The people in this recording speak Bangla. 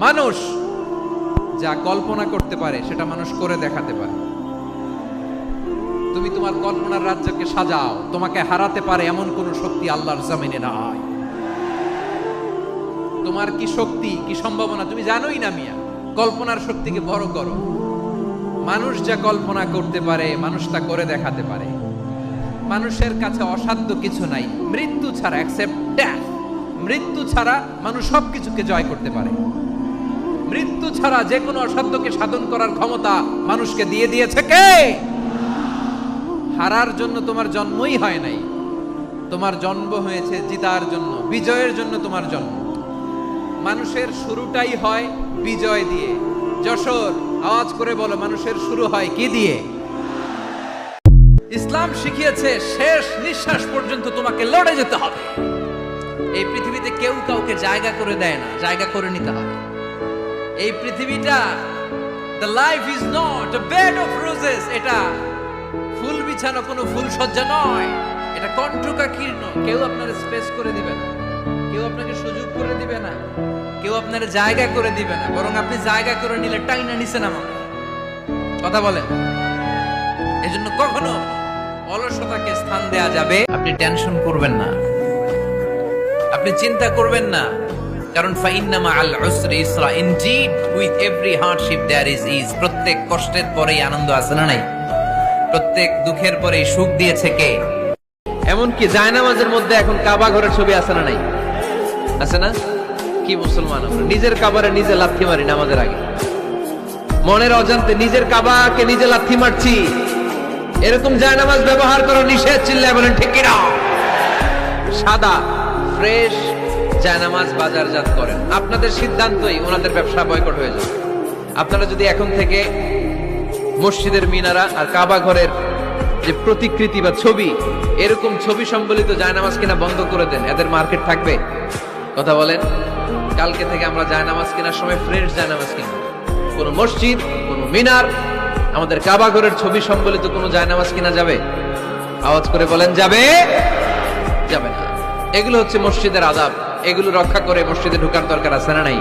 মানুষ যা কল্পনা করতে পারে সেটা মানুষ করে দেখাতে পারে। তুমি তোমার কল্পনার রাজ্যকে সাজাও, তোমাকে হারাতে পারে এমন কোন শক্তি আল্লাহর জমিনে নাই। তোমার কি শক্তি, কি সম্ভাবনা তুমি জানোই না মিয়া। কল্পনার শক্তিকে বড় করো। মানুষ যা কল্পনা করতে পারে মানুষ তা করে দেখাতে পারে। মানুষের কাছে অসাধ্য কিছু নাই মৃত্যু ছাড়া, এক্সেপ্ট ডেথ। মৃত্যু ছাড়া মানুষ সবকিছুকে জয় করতে পারে। মৃত্যু ছাড়া যে কোনো অসাধ্যকে সাধন করার ক্ষমতা মানুষকে দিয়ে দিয়েছে কে? হারার জন্য তোমার জন্মই হয় নাই, তোমার জন্ম হয়েছে জিতার জন্য, বিজয়ের জন্য তোমার জন্ম। মানুষের শুরুটাই হয় বিজয় দিয়ে। যশোর আওয়াজ করে বলো, মানুষের শুরু হয় কি দিয়ে? ইসলাম শিখিয়েছে শেষ নিঃশ্বাস পর্যন্ত তোমাকে লড়ে যেতে হবে। এই পৃথিবীতে কেউ কাউকে জায়গা করে দেয় না, জায়গা করে নিতে হবে। এই পৃথিবীটা, the life is not a bed of roses, এটা ফুল বিছানো কোনো ফুল সজ্জা নয়, এটা কণ্টকাকীর্ণ। কেউ আপনার স্পেস করে দিবে না, কেউ আপনাকে সুযোগ করে দিবে না, কেউ আপনার জায়গা করে দিবে না, বরং আপনি জায়গা করে নিলে টাইনা নিচে নামাবে। কথা বলেন। এজন্য কখনো অলসতাকে স্থান দেয়া যাবে। আপনি টেনশন করবেন না, আপনি চিন্তা করবেন না, কারণ ফাইন্না মাআল উসরি ইসরা, indeed with every hardship there is ease. প্রত্যেক কষ্টের পরেই আনন্দ আছে না নাই? প্রত্যেক দুঃখের পরেই সুখ দিয়েছে কে? এমনকি জায়নামাজের মধ্যে এখন কাবা ঘরের ছবি আছে না নাই? আছে না? কি মুসলমান আমরা নিজের কাবারে নিজে লাথি মারি নামাজের আগে, মনের অজান্তে নিজের কাবাকে নিজে লাথি মারছি। এরকম জায়নামাজ ব্যবহার করা নিষেধ। চিল্লায় বলেন ঠিক কিনা? সাদা ফ্রেশ জায়নামাজ বাজারজাত করেন। আপনাদের সিদ্ধান্তই ওনাদের ব্যবসা বয়কট হয়ে যাবে। আপনারা যদি এখন থেকে মসজিদের মিনারা আর কাবা ঘরের যে প্রতিকৃতি বা ছবি, এরকম ছবি সম্বলিত জায়নামাজ কিনা বন্ধ করে দেন, এদের মার্কেট থাকবে? কথা বলেন। কালকে থেকে আমরা জায়নামাজ কেনার সময় ফ্রেশ জায়নামাজ কিনব। কোন মসজিদ, কোন মিনার, আমাদের কাবা ঘরের ছবি সম্বলিত কোন জায়নামাজ কিনা যাবে? আওয়াজ করে বলেন, যাবে? যাবে না। এগুলো হচ্ছে মসজিদের আদাব। এগুলো রক্ষা করে মসজিদে ঢোকার দরকার আছে না নাই?